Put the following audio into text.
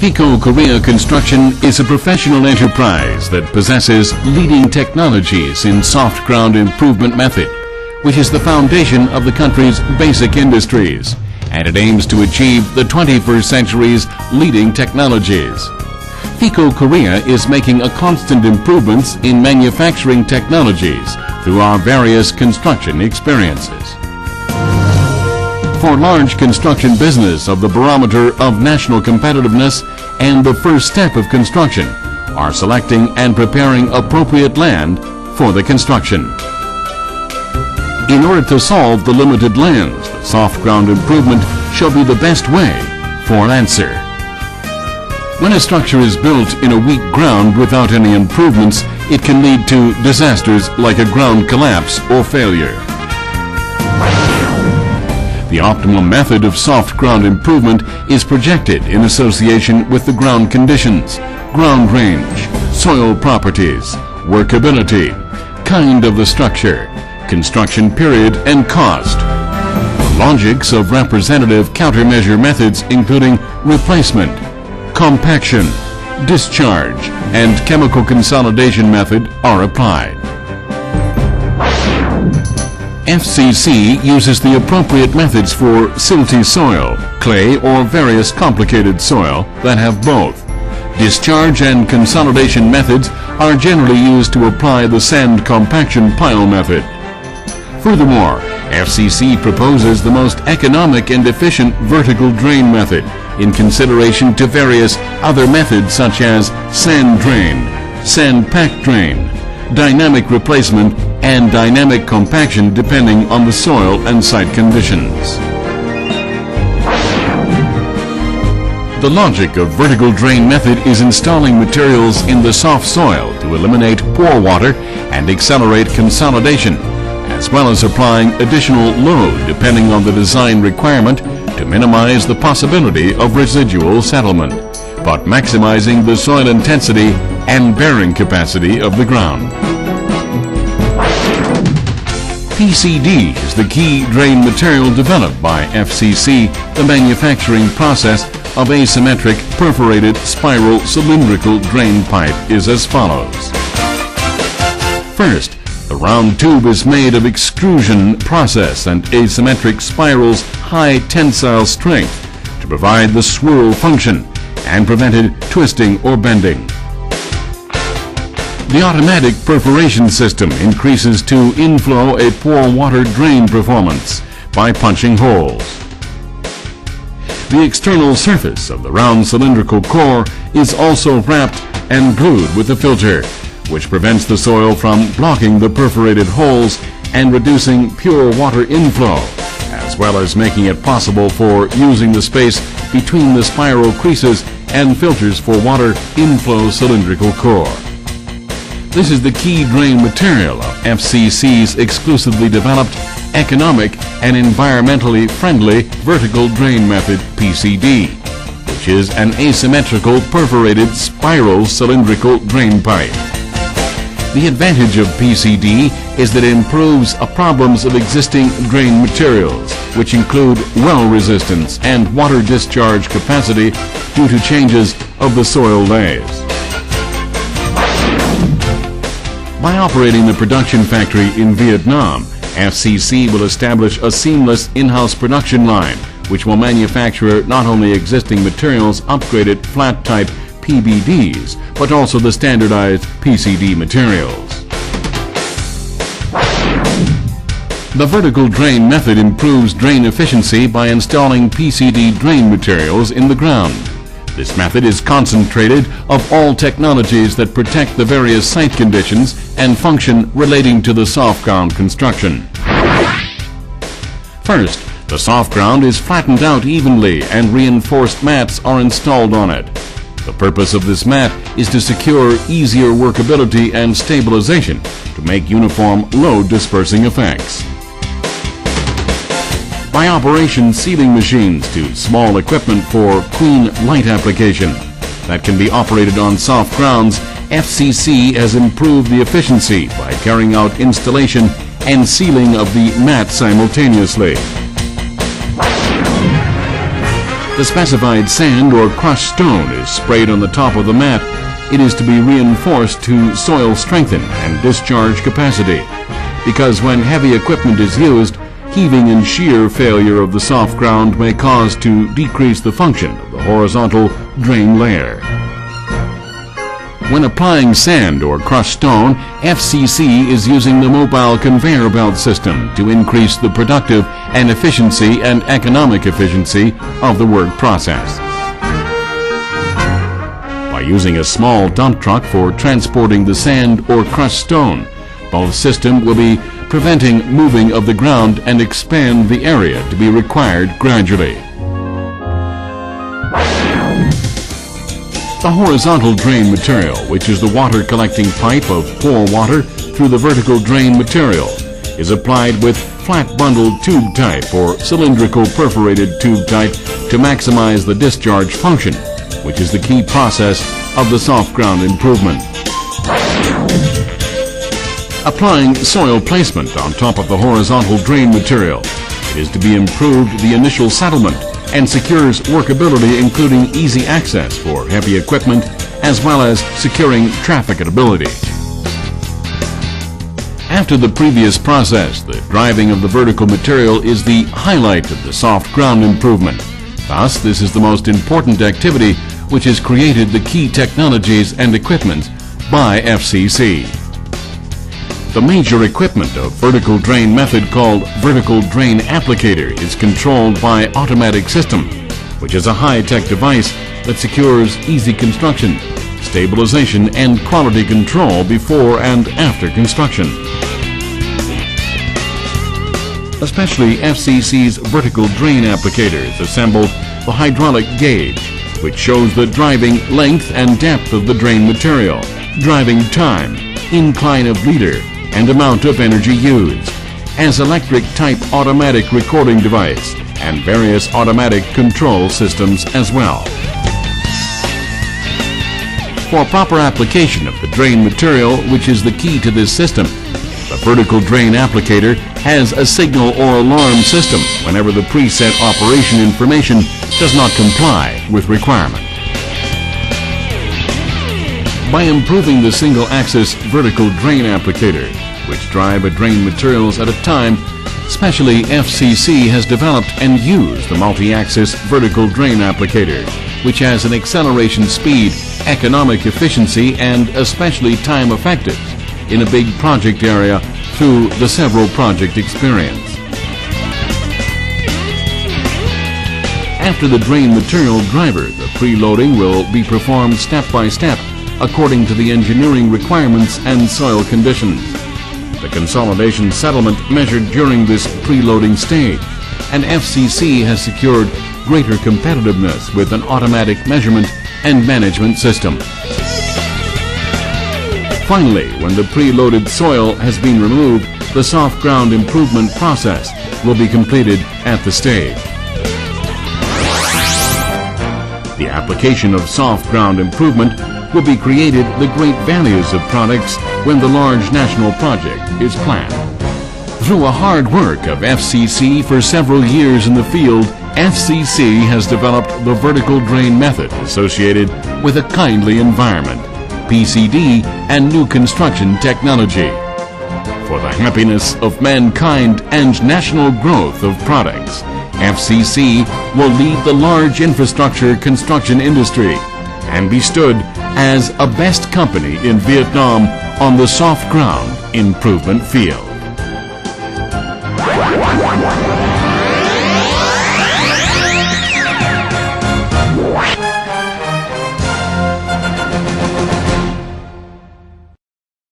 FICO Korea Construction is a professional enterprise that possesses leading technologies in soft ground improvement method, which is the foundation of the country's basic industries, and it aims to achieve the 21st century's leading technologies. FICO Korea is making a constant improvements in manufacturing technologies through our various construction experiences. For large construction business of the barometer of national competitiveness and the first step of construction are selecting and preparing appropriate land for the construction. In order to solve the limited lands, the soft ground improvement shall be the best way for an answer. When a structure is built in a weak ground without any improvements, it can lead to disasters like a ground collapse or failure. The optimum method of soft ground improvement is projected in association with the ground conditions, ground range, soil properties, workability, kind of the structure, construction period, and cost. The logics of representative countermeasure methods including replacement, compaction, discharge, and chemical consolidation method are applied. FCC uses the appropriate methods for silty soil, clay, or various complicated soil that have both. Discharge and consolidation methods are generally used to apply the sand compaction pile method. Furthermore, FCC proposes the most economic and efficient vertical drain method in consideration to various other methods such as sand drain, sand pack drain, dynamic replacement, and dynamic compaction depending on the soil and site conditions. The logic of vertical drain method is installing materials in the soft soil to eliminate pore water and accelerate consolidation, as well as applying additional load depending on the design requirement to minimize the possibility of residual settlement, but maximizing the soil intensity and bearing capacity of the ground. PCD is the key drain material developed by FCC. The manufacturing process of asymmetric perforated spiral cylindrical drain pipe is as follows. First, the round tube is made of extrusion process and asymmetric spirals high tensile strength to provide the swirl function and prevented twisting or bending. The automatic perforation system increases to inflow a pore water drain performance by punching holes. The external surface of the round cylindrical core is also wrapped and glued with a filter, which prevents the soil from blocking the perforated holes and reducing pure water inflow, as well as making it possible for using the space between the spiral creases and filters for water inflow cylindrical core. This is the key drain material of FCC's exclusively developed, economic, and environmentally friendly vertical drain method PCD, which is an asymmetrical perforated spiral cylindrical drain pipe. The advantage of PCD is that it improves problems of existing drain materials, which include well resistance and water discharge capacity due to changes of the soil layers. By operating the production factory in Vietnam, FCC will establish a seamless in-house production line, which will manufacture not only existing materials upgraded flat-type PBDs, but also the standardized PCD materials. The vertical drain method improves drain efficiency by installing PCD drain materials in the ground. This method is concentrated of all technologies that protect the various site conditions and function relating to the soft ground construction. First, the soft ground is flattened out evenly and reinforced mats are installed on it. The purpose of this mat is to secure easier workability and stabilization to make uniform load dispersing effects. By operation sealing machines to small equipment for clean light application that can be operated on soft grounds, FCC has improved the efficiency by carrying out installation and sealing of the mat simultaneously. the specified sand or crushed stone is sprayed on the top of the mat, it is to be reinforced to soil strengthen and discharge capacity, because when heavy equipment is used, heaving and shear failure of the soft ground may cause to decrease the function of the horizontal drain layer. When applying sand or crushed stone, FCC is using the mobile conveyor belt system to increase the productive and efficiency and economic efficiency of the work process. By using a small dump truck for transporting the sand or crushed stone, both systems will be preventing moving of the ground and expand the area to be required gradually. The horizontal drain material, which is the water collecting pipe of pour water through the vertical drain material, is applied with flat bundled tube type or cylindrical perforated tube type to maximize the discharge function, which is the key process of the soft ground improvement. Applying soil placement on top of the horizontal drain material, it is to be improved the initial settlement and secures workability, including easy access for heavy equipment as well as securing trafficability. After the previous process, the driving of the vertical material is the highlight of the soft ground improvement. Thus, this is the most important activity which has created the key technologies and equipment by FCC. The major equipment of vertical drain method, called vertical drain applicator, is controlled by automatic system, which is a high-tech device that secures easy construction, stabilization and quality control before and after construction. Especially FCC's vertical drain applicators assemble the hydraulic gauge, which shows the driving length and depth of the drain material, driving time, incline of leader, and amount of energy used, as electric type automatic recording device and various automatic control systems as well. For proper application of the drain material, which is the key to this system, the vertical drain applicator has a signal or alarm system whenever the preset operation information does not comply with requirement. By improving the single-axis vertical drain applicator, which drive a drain materials at a time, specially FCC has developed and used the multi-axis vertical drain applicator, which has an acceleration speed, economic efficiency, and especially time effective in a big project area through the several project experience. After the drain material driver, the preloading will be performed step by step according to the engineering requirements and soil conditions. The consolidation settlement measured during this preloading stage, and FCC has secured greater competitiveness with an automatic measurement and management system. Finally, when the preloaded soil has been removed, the soft ground improvement process will be completed at the stage. The application of soft ground improvement will be created the great values of products when the large national project is planned. Through a hard work of FCC for several years in the field, FCC has developed the vertical drain method associated with a kindly environment, PCD, and new construction technology. For the happiness of mankind and national growth of products, FCC will lead the large infrastructure construction industry and be stood as a best company in Vietnam on the soft ground improvement field.